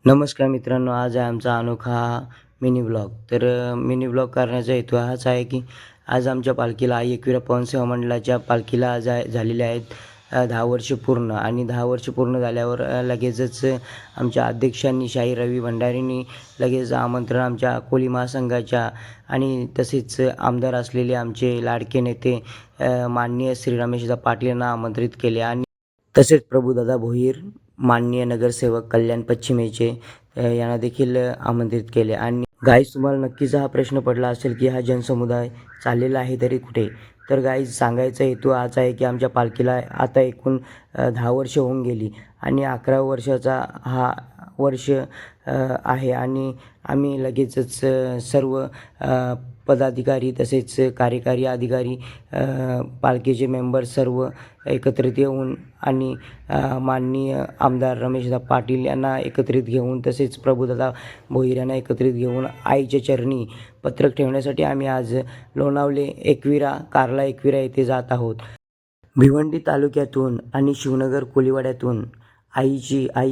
नमस्कार मित्रांनो, आज आहे आमचा अनोखा मिनी ब्लॉग. मिनी ब्लॉग करण्याचा हेतू हाच आहे की आज आमच्या पालखीला आई एकविरा पवनसेवा मंडळाच्या पालखीला आज झालेले आहेत 10 वर्ष पूर्ण. आणि 10 वर्ष पूर्ण झाल्यावर लगेचच आमच्या अध्यक्षांनी शाहीर रवी भंडारींनी लगेच आमंत्रण आमच्या कोळी महासंघाच्या आणि तसेच आमदार असलेले आमचे लाडके नेते माननीय श्री रमेशदा पाटील यांना आमंत्रित केले. आणि तसेच प्रभुदादा भोईर, माननीय नगरसेवक कल्याण पश्चिमेचे यांना देखील आमंत्रित केले. आणि गाईज, तुम्हाला नक्कीच हा प्रश्न पडला असेल की हा जनसमुदाय चाललेला आहे तरी कुठे. तर गाईज, सांगायचा हेतू हाच आहे की आमच्या पालखीला आता एकूण 10 वर्ष होऊन गेली आणि 11व्या वर्षाचा हा वर्ष आहे. आणि आम्ही लगेचच सर्व पदाधिकारी तसेच कार्यकारी अधिकारी, पालखीचे मेंबर सर्व एकत्रित येऊन आणि माननीय आमदार रमेशदा पाटील यांना एकत्रित घेऊन तसेच प्रभुदादा भोईर यांना एकत्रित घेऊन आईच्या चरणी पत्रक ठेवण्यासाठी आम्ही आज लोणावळे कारला एकविरा येथे जात आहोत. भिवंडी तालुक्यातून आणि शिवनगर कोळीवाड्यातून आई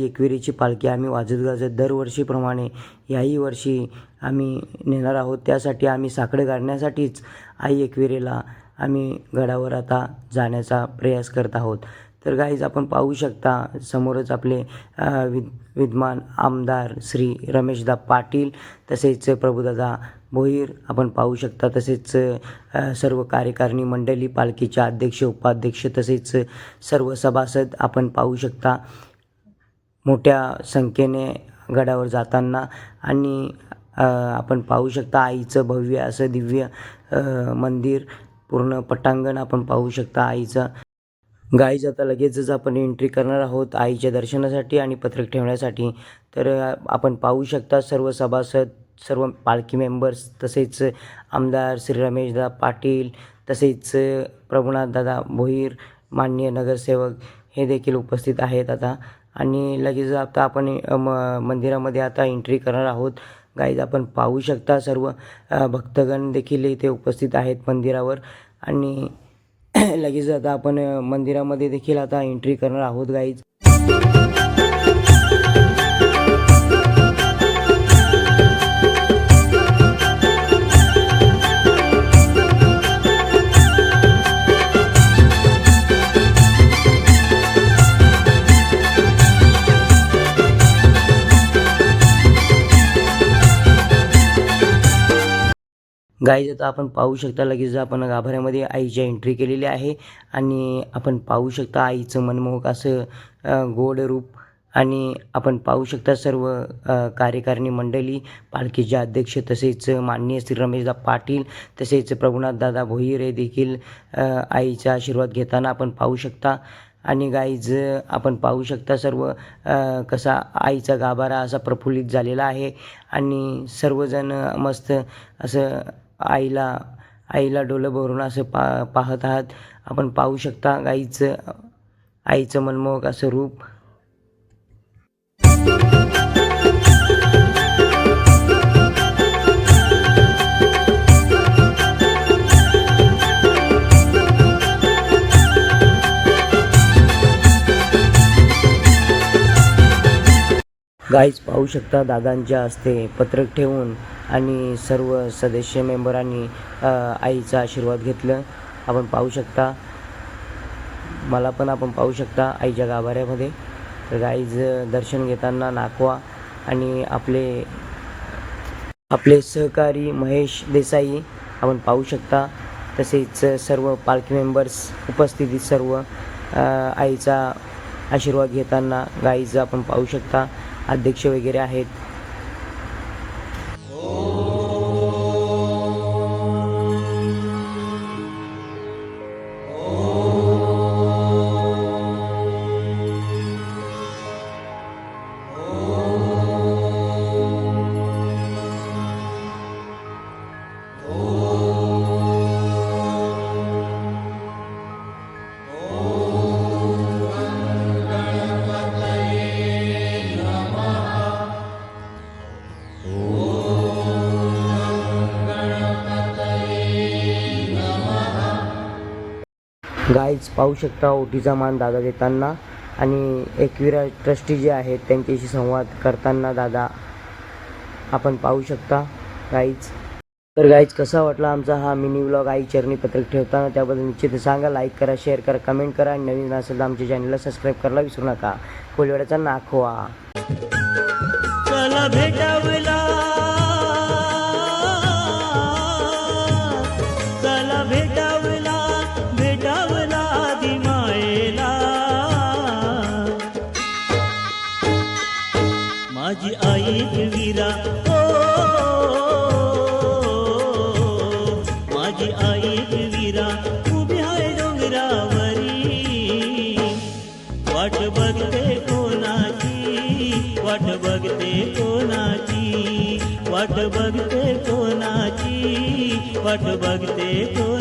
एकविरेची पालखी आम्ही वाजत गाजत दरवर्षीप्रमाणे याही वर्षी आम्ही नेणार आहोत. त्यासाठी आम्ही साकडं काढण्यासाठीच आई एकविरेला आम्ही गडावर आता जाण्याचा प्रयास करत आहोत. तर गाईज, आपण पाहू शकता समोरच आपले विद्यमान आमदार श्री रमेशदा पाटील तसेच प्रभुदादा भोईर आपण पाहू शकता. तसेच सर्व कार्यकारिणी मंडळी, पालखीचे अध्यक्ष, उपाध्यक्ष तसेच सर्व सभासद आपण पाहू शकता मोठ्या संख्येने गडावर जाताना. आणि आपण पाहू शकता आईचं भव्य असं दिव्य मंदिर, पूर्ण पटांगण आपण पाहू शकता आईचं. गाईज, आता लगेचच आपण एंट्री करणार आहोत आईच्या दर्शनासाठी आणि पत्रक ठेवण्यासाठी. तर आपण पाहू शकता सर्व सभासद, सर्व पालखी मेंबर्स तसेच आमदार श्री रमेशदा पाटील तसेच प्रभुनाथदादा भोईर, माननीय नगरसेवक हे देखील उपस्थित आहेत आता. आणि लगेच आता आपण मंदिरामध्ये आता एंट्री करणार आहोत. गाईज, आपण पाहू शकता सर्व भक्तगण देखील इथे उपस्थित आहेत मंदिरावर. आणि लगेच आता आपण मंदिरामध्ये देखील आता एंट्री करणार आहोत गाईज. गाईज, आता आपण पाहू शकता लगेच आपण गाभाऱ्यामध्ये आईची एंट्री केलेली आहे. आणि आपण पाहू शकता आईचं मनमोहक असं गोड रूप. आणि आपण पाहू शकता सर्व कार्यकारिणी मंडळी, पालखीचे अध्यक्ष तसेच माननीय श्री रमेशदा पाटील तसेच प्रभुनाथदादा भोईर हे देखील आईचा आशीर्वाद घेताना आपण पाहू शकता. आणि गाईज, आपण पाहू शकता सर्व कसा आईचा गाभारा असा प्रफुल्लित झालेला आहे. आणि सर्वजण मस्त असं आईला डोलं भरून असं पाहत आहात. आपण पाहू शकता आईचं मनमोहक असं रूप. गाईज, पाहू शकता दादांच्या हस्ते पत्रक ठेवून आणि सर्व सदस्य मेंबरांनी आईचा आशीर्वाद घेतलं. आपण पाहू शकता, आपण पाहू शकता आईच्या गाभाऱ्यामध्ये. तर गाईज, दर्शन घेताना नाकवा आणि आपले सहकारी महेश देसाई आपण पाहू शकता. तसेच सर्व पालखी मेंबर्स उपस्थितीत सर्व आईचा आशीर्वाद घेताना गाईज आपण पाहू शकता अध्यक्ष वगैरे आहेत. गाईज, पाहू शकता ओटीचा मान दादा देताना. आणि एकविरा ट्रस्टी जे आहेत त्यांच्याशी संवाद करताना दादा आपण पाहू शकता गाईज. तर गाईज कसा वाटला आमचा हा मिनी व्लॉग आई चरणी पत्रक ठेवताना, त्याबद्दल निश्चित सांगा. लाईक करा, शेअर करा, कमेंट करा आणि नवीन असेल तर आमच्या चॅनलला सबस्क्राईब करायला विसरू नका. कोलिवाड्याचा नाखवा. चला भेटावला, चला भेटावला, भेटावला दिमायला. माझी आई एकविरा, माझी आई एकविरा उभी आहे डोंगरावरी. वाट बघते कोणाची, वाट बघते कोणाची, वाट बघते कोणाची, वाट बघते कोणाची.